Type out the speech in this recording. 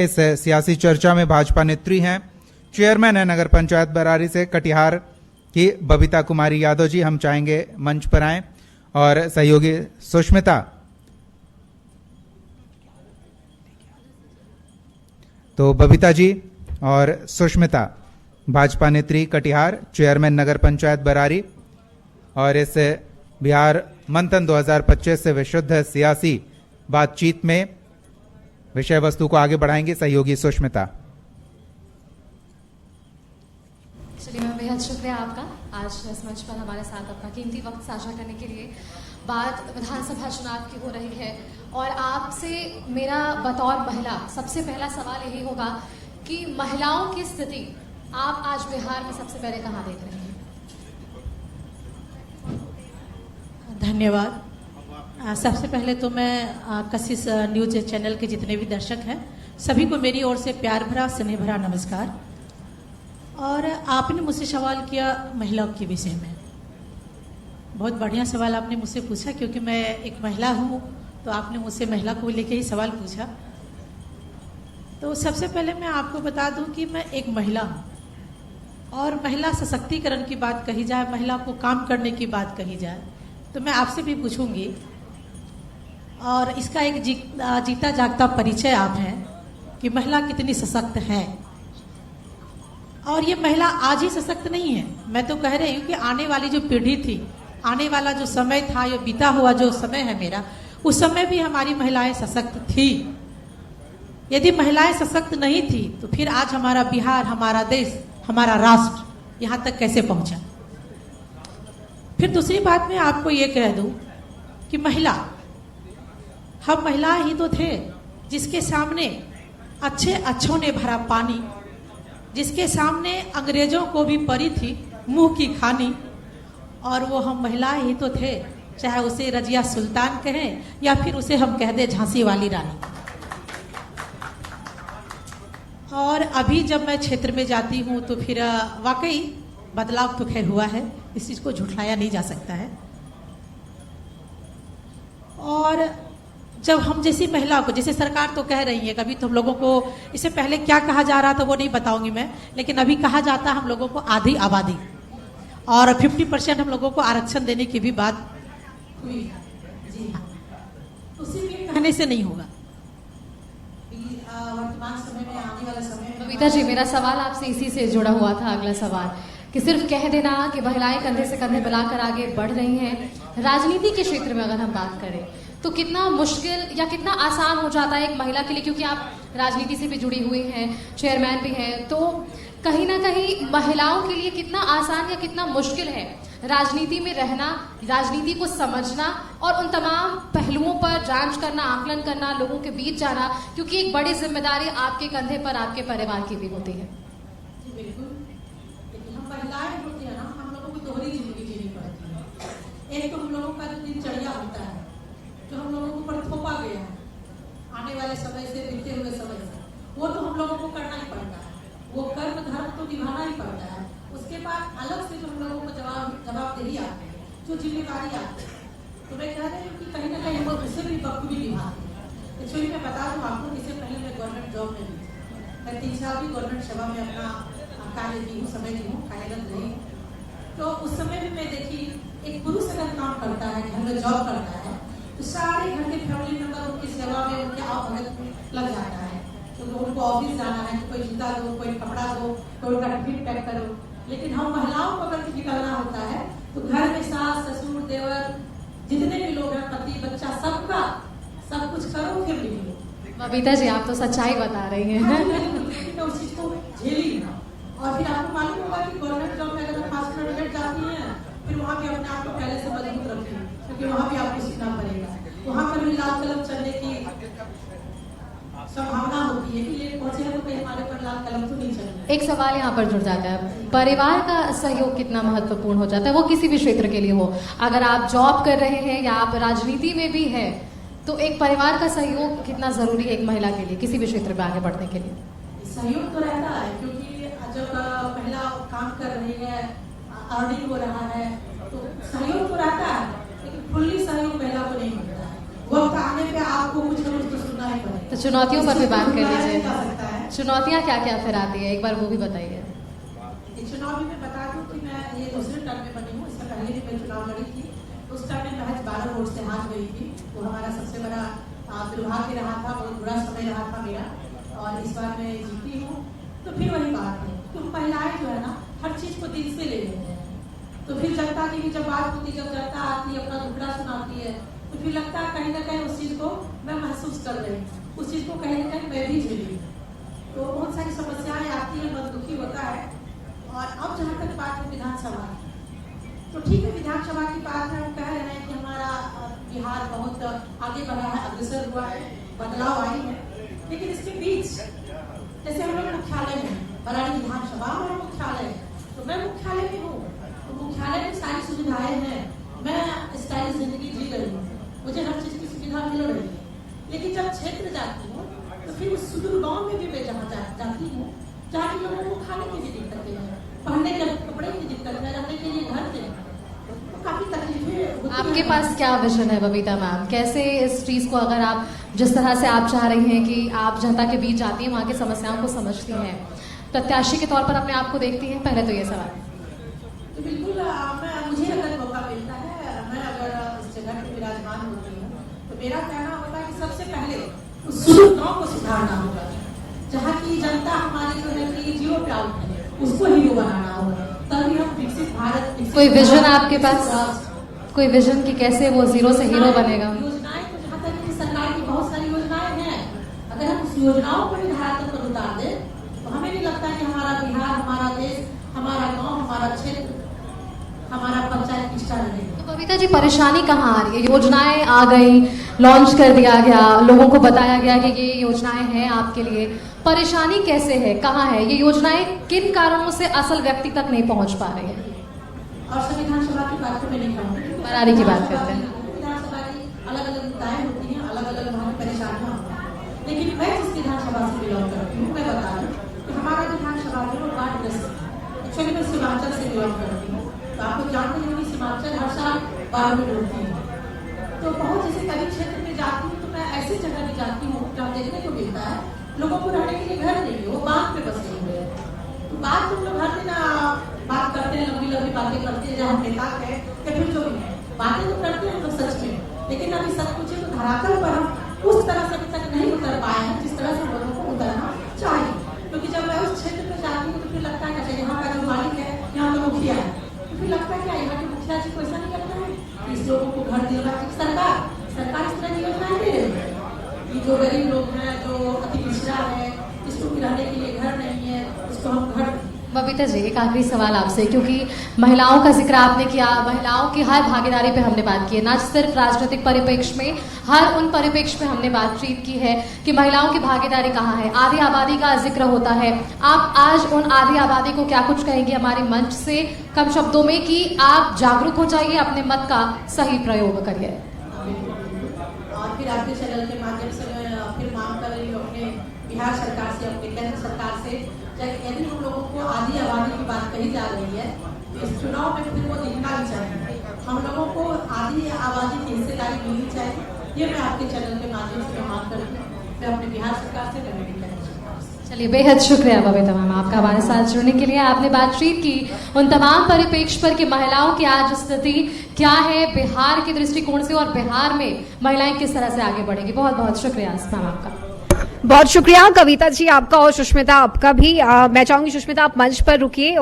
इस सियासी चर्चा में भाजपा नेत्री हैं, चेयरमैन है नगर पंचायत बरारी से कटिहार की बबीता कुमारी यादव जी। हम चाहेंगे मंच पर आएं और सहयोगी सुष्मिता। तो बबीता जी और सुष्मिता, भाजपा नेत्री कटिहार, चेयरमैन नगर पंचायत बरारी, और इस बिहार मंथन 2025 से विशुद्ध सियासी बातचीत में विषय वस्तु को आगे बढ़ाएंगे सहयोगी सुष्मिता। चलिए, मैं बेहद शुक्रिया आपका आज इस मंच पर हमारे साथ अपना कीमती वक्त साझा करने के लिए। बात विधानसभा चुनाव की हो रही है और आपसे मेरा बतौर महिला सबसे पहला सवाल यही होगा कि महिलाओं की स्थिति आप आज बिहार में सबसे पहले कहाँ देख रहे हैं? धन्यवाद। सबसे पहले तो मैं कशिश न्यूज चैनल के जितने भी दर्शक हैं सभी को मेरी ओर से प्यार भरा स्नेह भरा नमस्कार। और आपने मुझसे सवाल किया महिलाओं के विषय में। बहुत बढ़िया सवाल आपने मुझसे पूछा, क्योंकि मैं एक महिला हूँ, तो आपने मुझसे महिला को लेकर ही सवाल पूछा। तो सबसे पहले मैं आपको बता दूं कि मैं एक महिला हूँ, और महिला सशक्तिकरण की बात कही जाए, महिला को काम करने की बात कही जाए, तो मैं आपसे भी पूछूंगी, और इसका एक जीता जागता परिचय आप हैं कि महिला कितनी सशक्त है। और ये महिला आज ही सशक्त नहीं है, मैं तो कह रही हूँ कि आने वाली जो पीढ़ी थी, आने वाला जो समय था, ये बीता हुआ जो समय है मेरा, उस समय भी हमारी महिलाएं सशक्त थी। यदि महिलाएं सशक्त नहीं थी तो फिर आज हमारा बिहार, हमारा देश, हमारा राष्ट्र यहाँ तक कैसे पहुंचा। फिर दूसरी बात मैं आपको ये कह दूं कि हम महिला ही तो थे जिसके सामने अच्छों ने भरा पानी, जिसके सामने अंग्रेजों को भी पड़ी थी मुंह की खानी, और वो हम महिलाएं ही तो थे, चाहे उसे रजिया सुल्तान कहें या फिर उसे हम कह दे झांसी वाली रानी। और अभी जब मैं क्षेत्र में जाती हूँ तो फिर वाकई बदलाव तो खैर हुआ है, इस चीज को झुठलाया नहीं जा सकता है। और जब हम जैसी महिला को, जैसे सरकार तो कह रही है, कभी तो हम लोगों को, इससे पहले क्या कहा जा रहा था वो नहीं बताऊंगी मैं, लेकिन अभी कहा जाता हम लोगों को आधी आबादी और 50% हम लोगों को आरक्षण देने की भी बात हुई। जी हाँ, उसी के कहने से नहीं होगा। वर्तमान समय में, आने वाला समय में। बबीता जी, मेरा सवाल आपसे इसी से जुड़ा हुआ था, अगला सवाल, कि सिर्फ कह देना कि महिलाएं कंधे से कंधे मिलाकर आगे बढ़ रही हैं। राजनीति के क्षेत्र में अगर हम बात करें तो कितना मुश्किल या कितना आसान हो जाता है एक महिला के लिए, क्योंकि आप राजनीति से भी जुड़ी हुई हैं, चेयरमैन भी हैं, तो कहीं ना कहीं महिलाओं के लिए कितना आसान या कितना मुश्किल है राजनीति में रहना, राजनीति को समझना और उन तमाम पहलुओं पर जांच करना, आकलन करना, लोगों के बीच जाना, क्योंकि एक बड़ी जिम्मेदारी आपके कंधे पर आपके परिवार की भी होती है। बिल्कुल, लेकिन हम महिलाएं होती है ना, हम लोगों को दोहरी जिंदगी जीनी पड़ती है। एक तो हम लोगों का जो दिनचर्या होता है, जो हम लोगों को ऊपर थोपा गया है आने वाले समय से, बीते हुए समय से, वो तो हम लोगों को करना ही पड़ता है, वो कर्म धर्म तो निभाना ही पड़ता है। उसके बाद अलग से जो हम लोगों को जवाबदेही आती है, जो जिम्मेदारी आती है, तो मैं कह रही हूँ कि कहीं ना कहीं हम लोग उससे भी बखूबी निभाते हैं। एक्चुअली मैं बता दूँ आपको, इससे पहले मैं गवर्नमेंट जॉब में भी, मैं 3 साल भी गवर्नमेंट सेवा में अपना कार्य दी हूँ, समय दी हूँ, कार्यरत रही। तो उस समय भी मैं देखी, एक पुरुष अगर काम करता है, घर में जॉब करता है, तो सारे घर के फैमिली मेंबर उनकी सेवा में, उनके आवभगत लग जाता है। तो उनको ऑफिस जाना है, कोई जूता दो, कोई कपड़ा दो, कोई उनका टिफिन पैक करो। लेकिन हम महिलाओं को अगर निकलना होता है तो घर में सास, ससुर, देवर, जितने भी लोग हैं, पति, बच्चा, सबका सब कुछ करो, फिर निकलो। बबीता जी, आप तो सच्चाई बता रही हैं। तो उस चीज को झेली ना। और फिर आपको मालूम होगा कि गवर्नमेंट जॉब में अगर 5 मिनट जाती है, फिर वहाँ भी अपने आप को पहले से मजबूत रखें, क्योंकि वहाँ भी आपको सीखना पड़ेगा। वहाँ पर भी लाल कलम चलने की संभावना होती है कि लेट पहुंचे हैं तो कहीं हमारे पर लाल कलम तो नहीं चलेगा। एक सवाल यहाँ पर जुड़ जाता है, परिवार का सहयोग कितना महत्वपूर्ण हो जाता है, वो किसी भी क्षेत्र के लिए हो। अगर आप जॉब कर रहे हैं या आप राजनीति में भी हैं, तो एक परिवार का सहयोग कितना जरूरी है एक महिला के लिए किसी भी क्षेत्र में आगे बढ़ने के लिए? सहयोग तो रहता है, क्योंकि जब महिला काम कर रही है, अर्निंग हो रहा है, तो सहयोग तो रहता है, लेकिन फुल्ली सहयोग महिला को नहीं मिलता है। वक्त आने पे आपको कुछ न कुछ तो सुनना ही पड़ेगा। तो चुनौतियों पर भी बात कर सुनाया लीजिए। जा सकता है। चुनौतियां क्या क्या फिर आती है, एक बार वो भी बताइए। इस चुनाव में मैं बता दूं कि मैं ये दूसरे टर्म में बनी हूँ। इससे पहले भी मैं चुनाव लड़ी थी, उस टाइम में महज 12 वोट से हार गई थी। वो हमारा सबसे बड़ा दुर्भाग्य रहा था, बहुत बुरा समय रहा था मेरा। और इस बार मैं जीती हूँ। तो फिर वही बात है, तो महिलाएं जो है ना हर चीज को दिल से ले लेते हैं। तो फिर जनता की भी जब बात होती, जब जनता आती है अपना दुखड़ा सुनाती है, तो फिर लगता है कहीं ना कहीं उस चीज को मैं महसूस कर रही हूँ, उस चीज को कहीं ना कहीं मैं भी झेली हूँ। तो बहुत सारी समस्याएं आती है, मन दुखी होता है। और अब जहाँ तक बात है विधानसभा की, तो ठीक है विधानसभा की बात है, हम कह रहे हैं कि हमारा बिहार बहुत आगे बढ़ा है, अग्रसर हुआ है, बदलाव आई है। लेकिन इसके बीच जैसे हम लोग मुख्यालय में, बराड़ी विधानसभा हमारा मुख्यालय है, तो मैं मुख्यालय में हूँ, तो मुख्यालय में सारी सुविधाएं हैं, मैं स्टाइलिश जिंदगी जी रही हूँ, मुझे हर चीज की सुविधा मिल रही है। लेकिन जब क्षेत्र जाती हूँ तो फिर उस सुदूर गाँव में भी मैं जहाँ जाती हूँ, जहाँ के लोगों को खाने की भी दिक्कतें हैं, पहनने के कपड़े की दिक्कत है, रहने के लिए घर के, तो काफी तकलीफें होती आपके हैं। पास क्या विजन है बबीता मैम, कैसे इस चीज को, अगर आप जिस तरह से आप चाह रही हैं कि आप जनता के बीच जाती हैं, वहाँ की समस्याओं को समझती हैं, प्रत्याशी के तौर पर अपने आप को देखती हैं? पहले तो ये सवाल। तो बिल्कुल मुझे अगर मौका मिलता है, मैं अगर इस जगह पे विराजमान होती हूँ, तो मेरा कहना होगा कि सबसे पहले उस सुदूर गाँव को सुधारना होगा, जहाँ की जनता हमारी जो है कि जीरो पे आउट है, उसको हीरो बनाना होगा, तभी हम विकसित भारत। कोई विजन आपके पास, कोई विजन कि कैसे वो जीरो से हीरो बनेगा? योजनाएं तो जहाँ तक कि सरकार की बहुत सारी योजनाएं हैं, अगर हम उस योजनाओं को भी धरातल पर उतार दें, तो हमें नहीं लगता कि हमारा बिहार, हमारा देश, हमारा गांव, हमारा क्षेत्र, हमारा पंचायत पिछड़ा रहेगा। तो बबीता जी परेशानी कहाँ आ रही है? योजनाएं आ गई, लॉन्च कर दिया गया, लोगों को बताया गया कि ये योजनाएं हैं आपके लिए, परेशानी कैसे है, कहाँ है ये योजनाएं, किन कारणों से असल व्यक्ति तक नहीं पहुंच पा रही है? और संविधान सभा की बात तो मैं नहीं कहूँगी, बरारी की बात करते हैं। विधानसभा की अलग अलग मुद्दाएं होती हैं, अलग अलग वहाँ की परेशानियां होती हैं। लेकिन मैं जिस विधानसभा से बिलोंग करती हूँ, मैं बता दूं कि हमारा विधानसभा जो है वार्ड एक्चुअली मैं सीमांचल से बिलोंग करती हूँ, तो आप लोग जानते हैं कि सीमांचल हर साल बाढ़ में डूबती है। तो बहुत जैसे कभी क्षेत्र में जाती हूँ, तो मैं ऐसी जगह भी जाती हूँ जहाँ देखने को मिलता है लोगों को रहने के लिए घर नहीं है, वो बांध पे बसे हुए हैं। तो बात तुम लोग हर दिन बात करते हैं, लंबी लंबी बातें करते हैं, जहाँ नेता है या फिर जो भी है, बातें तो करते हैं हम लोग सच में, लेकिन अभी सच पूछे तो धरातल पर हम उस तरह से अभी तक नहीं उतर पाए हैं जिस तरह से हम लोगों को उतरना चाहिए। क्योंकि जब मैं उस क्षेत्र में जाती हूँ तो फिर लगता है कि अच्छा यहाँ का जो मालिक है, यहाँ का मुखिया है, तो फिर लगता है क्या यहाँ के मुखिया जी को ऐसा नहीं लगता है कि इस लोगों को घर दिलवा के सरकार इस तरह की योजनाएं दे रही है कि जो गरीब लोग हैं, जो अति पिछड़ा है, जिसको रहने के लिए घर नहीं है, उसको हम घर। बबीता जी एक आखिरी सवाल आपसे, क्योंकि महिलाओं का जिक्र आपने किया, महिलाओं की हर भागीदारी पे हमने बात की है, ना सिर्फ राजनीतिक परिप्रेक्ष्य में, हर उन परिप्रेक्ष्य पे हमने बातचीत की है कि महिलाओं की भागीदारी कहाँ है, आधी आबादी का जिक्र होता है। आप आज उन आधी आबादी को क्या कुछ कहेंगे हमारे मंच से कम शब्दों में कि आप जागरूक हो जाइए, अपने मत का सही प्रयोग करिए? और फिर आपके चैनल के माध्यम से मैं फिर मांग कर रही हूँ अपने बिहार सरकार से, अपने केंद्र सरकार से, यदि हम लोगों को आधी आबादी की बात कही जा रही है तो इस चुनाव में फिर वो दिखना भी चाहिए, हम लोगों को आधी आबादी की हिस्सेदारी मिलनी चाहिए। ये मैं आपके चैनल के माध्यम से मांग कर रही हूँ, मैं अपने बिहार सरकार से, मैं केंद्र सरकार से। चलिए बेहद शुक्रिया बबीता मैम आपका हमारे साथ जुड़ने के लिए। आपने बातचीत की उन तमाम परिप्रेक्ष्य पर कि महिलाओं की आज स्थिति क्या है बिहार के दृष्टिकोण से और बिहार में महिलाएं किस तरह से आगे बढ़ेगी। बहुत बहुत शुक्रिया मैम आपका। बहुत शुक्रिया कविता जी आपका और सुष्मिता आपका भी। मैं चाहूंगी सुष्मिता आप मंच पर रुकिए।